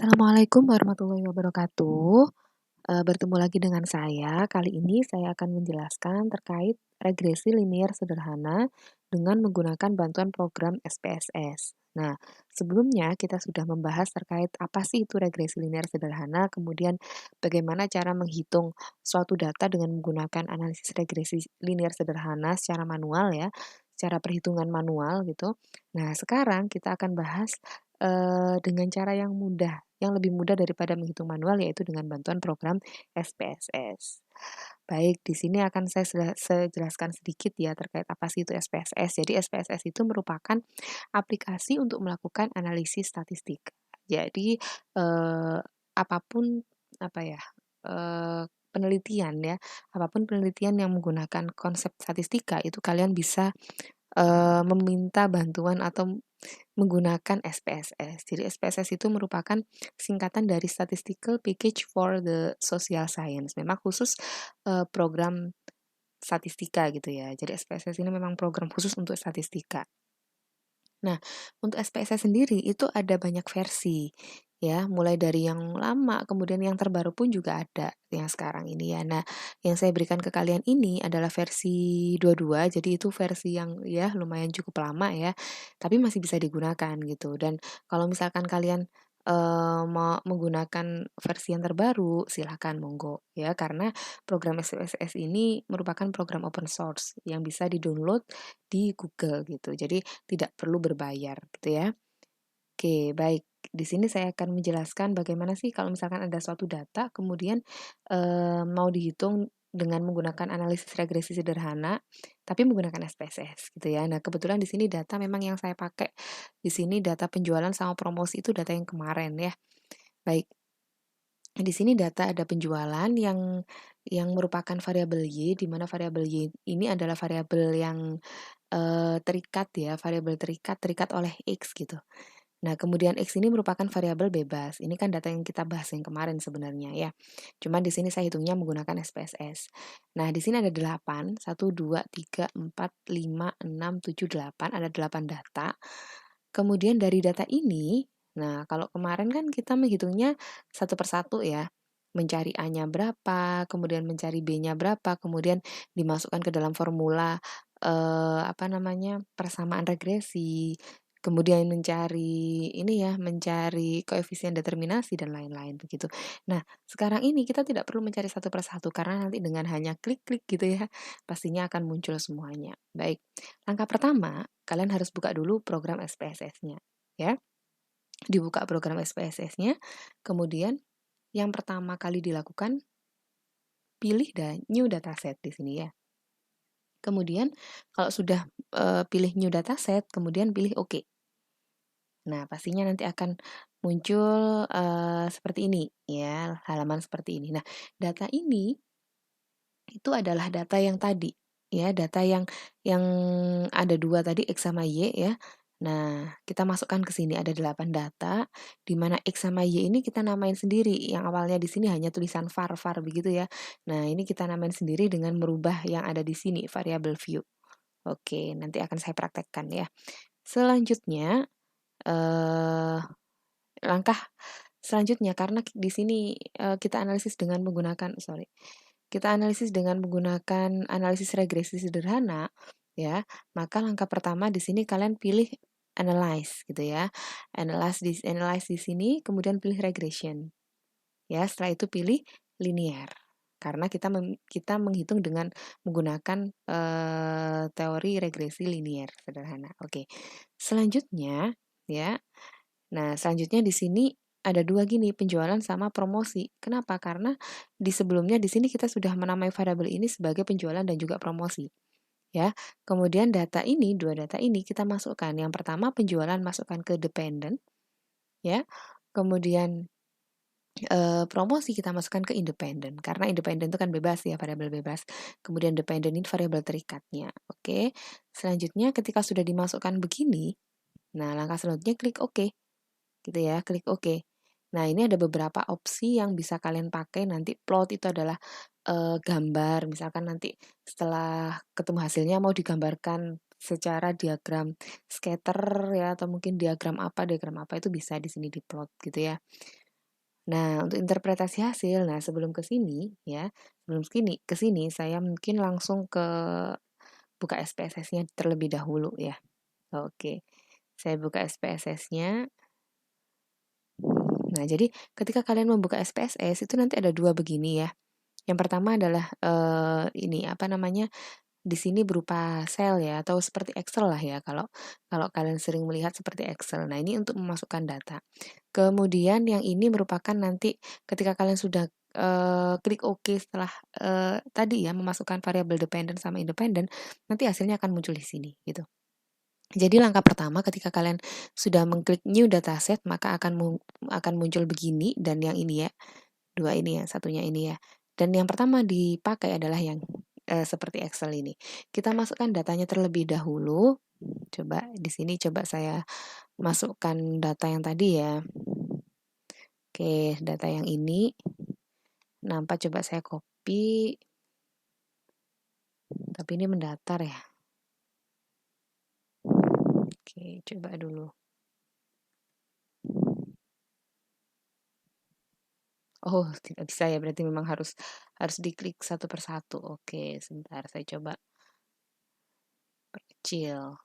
Assalamualaikum warahmatullahi wabarakatuh. Bertemu lagi dengan saya. Kali ini saya akan menjelaskan terkait regresi linier sederhana dengan menggunakan bantuan program SPSS. Nah, sebelumnya kita sudah membahas terkait apa sih itu regresi linier sederhana, kemudian bagaimana cara menghitung suatu data dengan menggunakan analisis regresi linier sederhana secara manual ya, secara perhitungan manual gitu. Nah, sekarang kita akan bahas dengan cara yang mudah, yang lebih mudah daripada menghitung manual, yaitu dengan bantuan program SPSS. Baik, di sini akan saya jelaskan sedikit ya terkait apa sih itu SPSS. Jadi SPSS itu merupakan aplikasi untuk melakukan analisis statistik. Jadi apapun apa ya penelitian ya, apapun penelitian yang menggunakan konsep statistika itu kalian bisa meminta bantuan atau menggunakan SPSS. Jadi SPSS itu merupakan singkatan dari Statistical Package for the Social Science. Memang khusus program statistika gitu ya. Jadi SPSS ini memang program khusus untuk statistika. Nah, untuk SPSS sendiri itu ada banyak versi ya, mulai dari yang lama kemudian yang terbaru pun juga ada yang sekarang ini ya. Nah, yang saya berikan ke kalian ini adalah versi 22, jadi itu versi yang ya lumayan cukup lama ya, tapi masih bisa digunakan gitu. Dan kalau misalkan kalian mau menggunakan versi yang terbaru, silahkan monggo ya, karena program SPSS ini merupakan program open source yang bisa di-download di Google gitu. Jadi tidak perlu berbayar gitu ya. Oke, baik. Di sini saya akan menjelaskan bagaimana sih kalau misalkan ada suatu data kemudian mau dihitung dengan menggunakan analisis regresi sederhana, tapi menggunakan SPSS gitu ya. Nah, kebetulan di sini data memang yang saya pakai di sini data penjualan sama promosi itu data yang kemarin ya. Baik, di sini data ada penjualan yang merupakan variabel Y, di mana variabel Y ini adalah variabel yang terikat ya, variabel terikat oleh X gitu. Nah, kemudian X ini merupakan variabel bebas. Ini kan data yang kita bahas yang kemarin sebenarnya ya. Cuma di sini saya hitungnya menggunakan SPSS. Nah, di sini ada 8, 1, 2, 3, 4, 5, 6, 7, 8. Ada 8 data. Kemudian dari data ini, nah kalau kemarin kan kita menghitungnya satu persatu ya. Mencari A-nya berapa, kemudian mencari B-nya berapa, kemudian dimasukkan ke dalam formula apa namanya, persamaan regresi, kemudian mencari ini ya, mencari koefisien determinasi dan lain-lain begitu. Nah, sekarang ini kita tidak perlu mencari satu persatu karena nanti dengan hanya klik-klik gitu ya, pastinya akan muncul semuanya. Baik, langkah pertama, kalian harus buka dulu program SPSS-nya ya. Dibuka program SPSS-nya, kemudian yang pertama kali dilakukan pilih new dataset di sini ya. Kemudian kalau sudah pilih new dataset, kemudian pilih OK. Nah, pastinya nanti akan muncul seperti ini ya, halaman seperti ini. Nah, data ini itu adalah data yang tadi ya, data yang ada dua tadi X sama Y ya. Nah, kita masukkan ke sini ada 8 data, di mana X sama Y ini kita namain sendiri, yang awalnya di sini hanya tulisan var begitu ya. Nah, ini kita namain sendiri dengan merubah yang ada di sini, variable view. Oke, nanti akan saya praktekkan ya. Selanjutnya, eh, langkah selanjutnya karena di sini kita analisis dengan menggunakan analisis regresi sederhana ya, maka langkah pertama di sini kalian pilih analyze gitu ya. Analyze di sini kemudian pilih regression. Ya, setelah itu pilih linear. Karena kita menghitung dengan menggunakan teori regresi linear sederhana. Oke. Selanjutnya ya. Nah, selanjutnya di sini ada dua gini, penjualan sama promosi. Kenapa? Karena di sebelumnya di sini kita sudah menamai variabel ini sebagai penjualan dan juga promosi. Ya. Kemudian dua data ini kita masukkan. Yang pertama penjualan masukkan ke dependent ya. Kemudian promosi kita masukkan ke independen karena independen itu kan bebas ya, variabel bebas. Kemudian dependen ini variabel terikatnya. Oke. Selanjutnya ketika sudah dimasukkan begini, nah langkah selanjutnya klik OK. Gitu ya, klik OK. Nah, ini ada beberapa opsi yang bisa kalian pakai nanti. Plot itu adalah gambar, misalkan nanti setelah ketemu hasilnya mau digambarkan secara diagram scatter ya, atau mungkin diagram apa itu bisa di sini diplot gitu ya. Nah, untuk interpretasi hasil, nah sebelum ke sini ya, ke sini saya mungkin langsung ke buka SPSS-nya terlebih dahulu ya. Oke, saya buka SPSS-nya. Nah, jadi ketika kalian membuka SPSS itu nanti ada dua begini ya. Yang pertama adalah ini apa namanya, di sini berupa sel ya atau seperti Excel lah ya kalau kalau kalian sering melihat seperti Excel. Nah, ini untuk memasukkan data. Kemudian yang ini merupakan nanti ketika kalian sudah klik OK setelah tadi ya memasukkan variabel dependent sama independent, nanti hasilnya akan muncul di sini gitu. Jadi langkah pertama ketika kalian sudah mengklik new dataset maka akan muncul begini dan yang ini ya. Dua ini ya, satunya ini ya. Dan yang pertama dipakai adalah yang seperti Excel ini. Kita masukkan datanya terlebih dahulu. Coba di sini coba saya masukkan data yang tadi ya. Oke, data yang ini nampak coba saya copy. Tapi ini mendatar ya. Oke, coba dulu. Oh, tidak bisa ya, berarti memang harus harus diklik satu persatu. Oke, sebentar saya coba perkecil.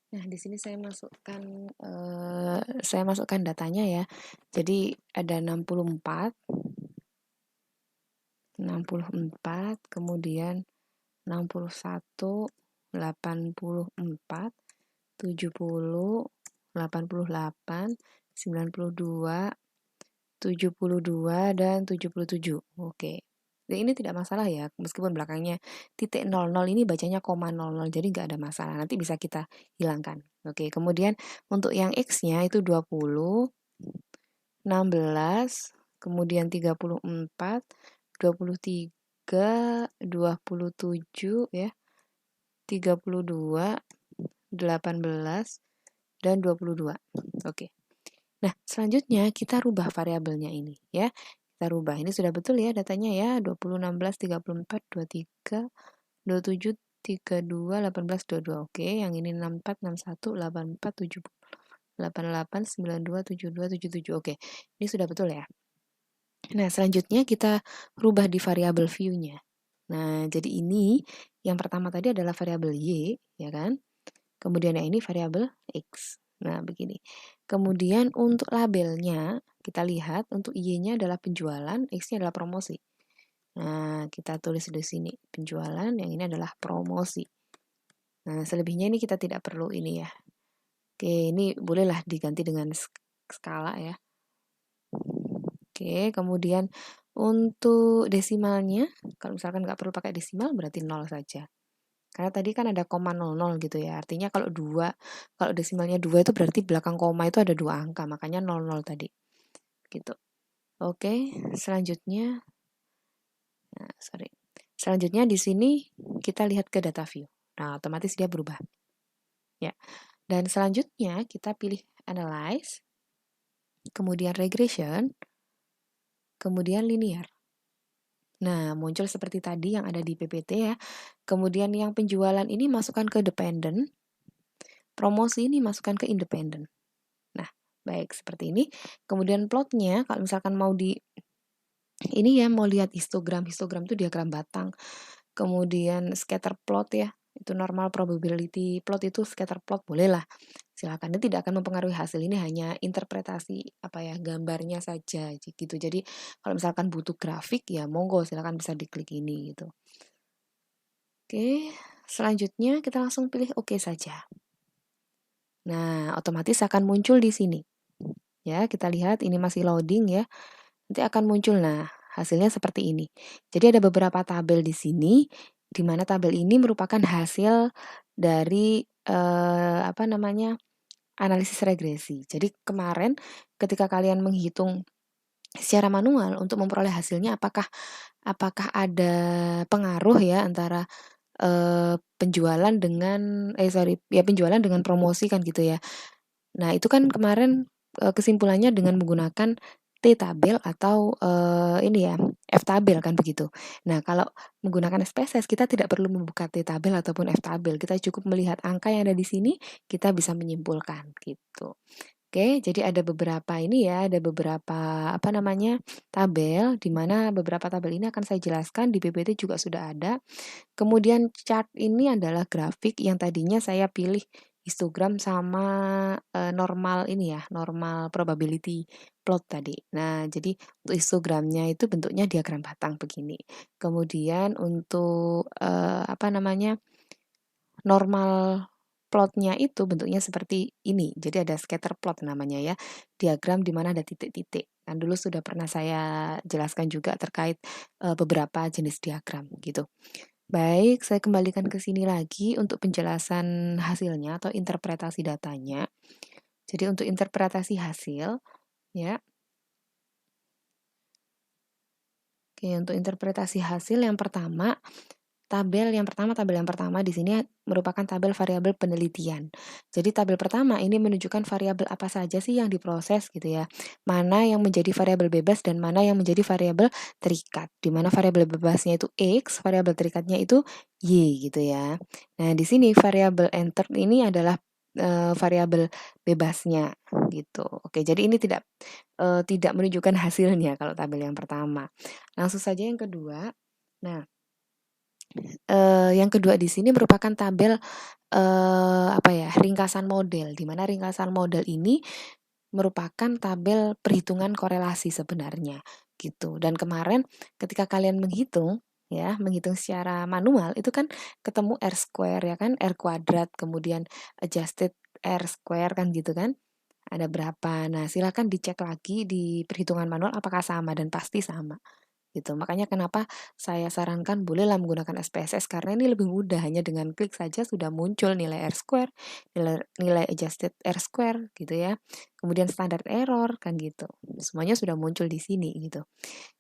Nah, di sini saya masukkan datanya ya. Jadi ada 64, kemudian 61, 84, 70, 88, 92, 72 dan 77. Oke. Dan ini tidak masalah ya, meskipun belakangnya titik 00 ini bacanya koma 00, jadi nggak ada masalah. Nanti bisa kita hilangkan. Oke, kemudian untuk yang X-nya itu 20, 16, kemudian 34, 23, 27 ya, 32, 18, dan 22. Oke. Nah, selanjutnya kita rubah variabelnya ini ya. Kita rubah. Ini sudah betul ya datanya ya. 20, 16, 34, 23, 27, 32, 18, 22. Oke, yang ini 64, 61, 84, 70, 88, 92, 72, 77. Oke, ini sudah betul ya. Nah, selanjutnya kita rubah di variabel view-nya. Nah, jadi ini yang pertama tadi adalah variabel Y, ya kan? Kemudian yang ini variabel X. Nah, begini. Kemudian untuk labelnya, kita lihat untuk Y-nya adalah penjualan, X-nya adalah promosi. Nah, kita tulis di sini penjualan, yang ini adalah promosi. Nah, selebihnya ini kita tidak perlu ini ya. Oke, ini bolehlah diganti dengan skala ya. Oke, kemudian untuk desimalnya, kalau misalkan nggak perlu pakai desimal berarti 0 saja. Karena tadi kan ada koma 00 gitu ya. Artinya kalau desimalnya 2 itu berarti belakang koma itu ada 2 angka, makanya 00 tadi. Gitu. Oke, selanjutnya Selanjutnya di sini kita lihat ke data view. Nah, otomatis dia berubah. Ya. Dan selanjutnya kita pilih analyze, kemudian regression, kemudian linear. Nah, muncul seperti tadi yang ada di PPT ya. Kemudian yang penjualan ini masukkan ke dependent, promosi ini masukkan ke independent. Nah, baik seperti ini. Kemudian plotnya, kalau misalkan mau ini ya mau lihat histogram itu diagram batang. Kemudian scatter plot ya, itu normal probability plot itu scatter plot bolehlah. Silakan, ini tidak akan mempengaruhi hasil, ini hanya interpretasi apa ya gambarnya saja gitu. Jadi kalau misalkan butuh grafik ya monggo silakan bisa diklik ini gitu. Oke, selanjutnya kita langsung pilih oke saja. Nah, otomatis akan muncul di sini. Ya, kita lihat ini masih loading ya. Nanti akan muncul. Nah, hasilnya seperti ini. Jadi ada beberapa tabel di sini, di mana tabel ini merupakan hasil dari apa namanya analisis regresi. Jadi kemarin ketika kalian menghitung secara manual untuk memperoleh hasilnya, apakah ada pengaruh ya antara penjualan dengan penjualan dengan promosi kan gitu ya. Nah, itu kan kemarin kesimpulannya dengan menggunakan T-tabel atau ini ya, F-tabel kan begitu. Nah, kalau menggunakan SPSS kita tidak perlu membuka T-tabel ataupun F-tabel. Kita cukup melihat angka yang ada di sini, kita bisa menyimpulkan gitu. Oke, jadi ada beberapa ini ya, ada beberapa apa namanya tabel, di mana beberapa tabel ini akan saya jelaskan di PPT juga sudah ada. Kemudian chart ini adalah grafik yang tadinya saya pilih histogram sama normal ini ya, normal probability plot tadi. Nah, jadi untuk histogramnya itu bentuknya diagram batang begini. Kemudian untuk apa namanya normal plotnya itu bentuknya seperti ini. Jadi ada scatter plot namanya ya, diagram di mana ada titik-titik. Kan dulu sudah pernah saya jelaskan juga terkait beberapa jenis diagram gitu. Baik, saya kembalikan ke sini lagi untuk penjelasan hasilnya atau interpretasi datanya. Jadi untuk interpretasi hasil, ya. Oke, untuk interpretasi hasil yang pertama, tabel yang pertama di sini merupakan tabel variabel penelitian. Jadi tabel pertama ini menunjukkan variabel apa saja sih yang diproses gitu ya. Mana yang menjadi variabel bebas dan mana yang menjadi variabel terikat. Di mana variabel bebasnya itu X, variabel terikatnya itu Y gitu ya. Nah, di sini variabel entered ini adalah variabel bebasnya gitu. Oke, jadi ini tidak menunjukkan hasilnya kalau tabel yang pertama. Langsung saja yang kedua. Nah, yang kedua di sini merupakan tabel apa ya, ringkasan model, di mana ringkasan model ini merupakan tabel perhitungan korelasi sebenarnya gitu. Dan kemarin ketika kalian menghitung ya, menghitung secara manual itu kan ketemu R square ya kan, R kuadrat, kemudian adjusted R square kan gitu kan. Ada berapa? Nah, silakan dicek lagi di perhitungan manual apakah sama dan pasti sama gitu. Makanya kenapa saya sarankan bolehlah menggunakan SPSS karena ini lebih mudah, hanya dengan klik saja sudah muncul nilai R square, nilai adjusted R square gitu ya. Kemudian standard error kan gitu. Semuanya sudah muncul di sini gitu.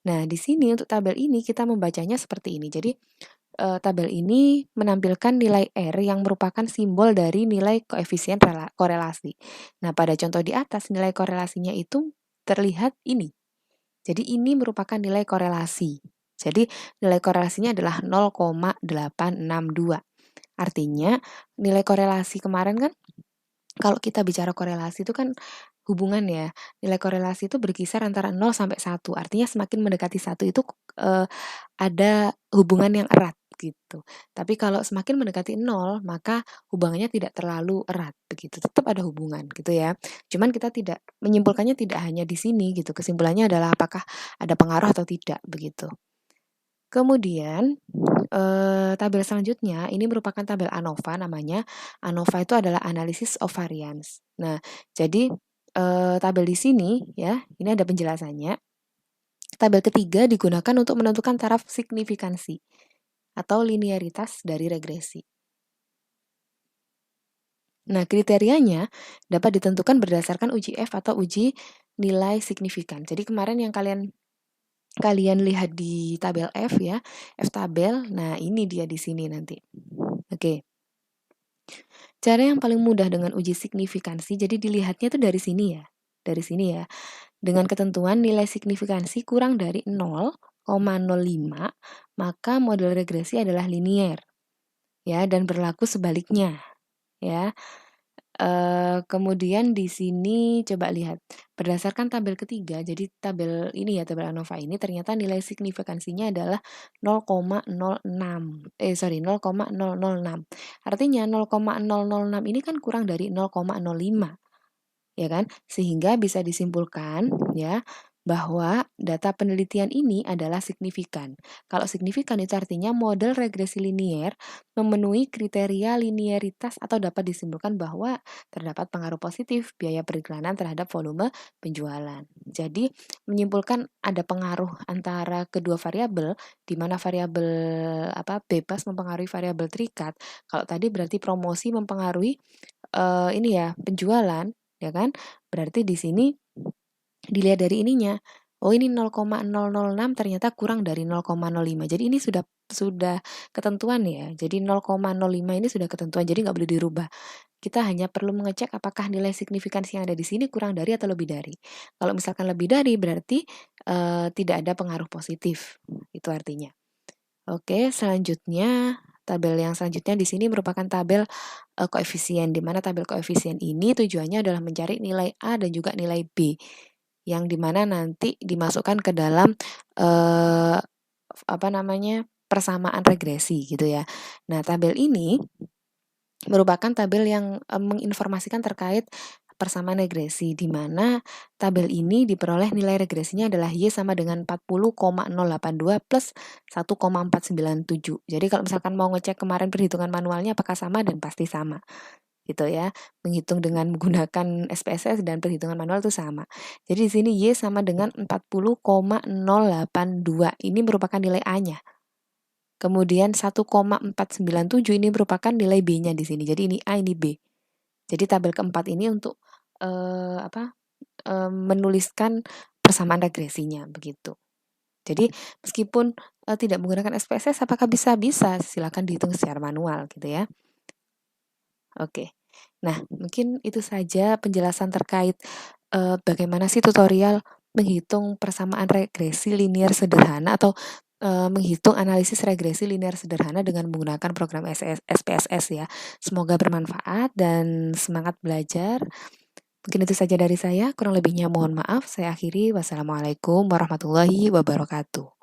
Nah, di sini untuk tabel ini kita membacanya seperti ini. Jadi tabel ini menampilkan nilai R yang merupakan simbol dari nilai koefisien korelasi. Nah, pada contoh di atas nilai korelasinya itu terlihat ini. Jadi ini merupakan nilai korelasi. Jadi nilai korelasinya adalah 0,862. Artinya nilai korelasi kemarin kan kalau kita bicara korelasi itu kan hubungan ya. Nilai korelasi itu berkisar antara 0 sampai 1. Artinya semakin mendekati 1 itu ada hubungan yang erat gitu. Tapi kalau semakin mendekati 0, maka hubungannya tidak terlalu erat begitu. Tetap ada hubungan gitu ya. Cuman kita tidak menyimpulkannya tidak hanya di sini gitu. Kesimpulannya adalah apakah ada pengaruh atau tidak begitu. Kemudian tabel selanjutnya ini merupakan tabel ANOVA namanya. ANOVA itu adalah Analysis of Variance. Nah, jadi tabel di sini ya, ini ada penjelasannya. Tabel ketiga digunakan untuk menentukan taraf signifikansi atau linearitas dari regresi. Nah, kriterianya dapat ditentukan berdasarkan uji F atau uji nilai signifikan. Jadi kemarin yang kalian lihat di tabel F ya, F tabel. Nah, ini dia di sini nanti. Oke. Cara yang paling mudah dengan uji signifikansi, jadi dilihatnya tuh dari sini ya. Dari sini ya. Dengan ketentuan nilai signifikansi kurang dari 0,05, maka model regresi adalah linier. Ya, dan berlaku sebaliknya. Ya. Kemudian di sini coba lihat berdasarkan tabel ketiga, jadi tabel ini ya, tabel ANOVA ini ternyata nilai signifikansinya adalah 0,06. 0,006. Artinya 0,006 ini kan kurang dari 0,05. Ya kan? Sehingga bisa disimpulkan ya bahwa data penelitian ini adalah signifikan. Kalau signifikan itu artinya model regresi linier memenuhi kriteria linearitas atau dapat disimpulkan bahwa terdapat pengaruh positif biaya periklanan terhadap volume penjualan. Jadi menyimpulkan ada pengaruh antara kedua variabel di mana variabel bebas mempengaruhi variabel terikat. Kalau tadi berarti promosi mempengaruhi ini ya penjualan ya kan? Berarti di sini dilihat dari ininya. Oh, ini 0,006 ternyata kurang dari 0,05. Jadi ini sudah ketentuan ya. Jadi 0,05 ini sudah ketentuan. Jadi nggak boleh dirubah. kita hanya perlu mengecek apakah nilai signifikansi yang ada di sini kurang dari atau lebih dari. Kalau misalkan lebih dari berarti tidak ada pengaruh positif, itu artinya. Oke, selanjutnya tabel yang selanjutnya di sini merupakan tabel koefisien, di mana tabel koefisien ini tujuannya adalah mencari nilai A dan juga nilai B, yang dimana nanti dimasukkan ke dalam persamaan regresi gitu ya. Nah, tabel ini merupakan tabel yang menginformasikan terkait persamaan regresi, di mana tabel ini diperoleh nilai regresinya adalah Y sama dengan 40,082 plus 1,497. Jadi kalau misalkan mau ngecek kemarin perhitungan manualnya apakah sama, dan pasti sama gitu ya. Menghitung dengan menggunakan SPSS dan perhitungan manual itu sama. Jadi di sini Y sama dengan 40,082. Ini merupakan nilai A-nya. Kemudian 1,497 ini merupakan nilai B-nya di sini. Jadi ini A, ini B. Jadi tabel keempat ini untuk menuliskan persamaan regresinya begitu. Jadi meskipun tidak menggunakan SPSS, apakah bisa? Bisa, silakan dihitung secara manual gitu ya. Oke. Nah, mungkin itu saja penjelasan terkait bagaimana sih tutorial menghitung persamaan regresi linear sederhana atau menghitung analisis regresi linear sederhana dengan menggunakan program SPSS ya. Semoga bermanfaat dan semangat belajar. Mungkin itu saja dari saya, kurang lebihnya mohon maaf. Saya akhiri. Wassalamualaikum warahmatullahi wabarakatuh.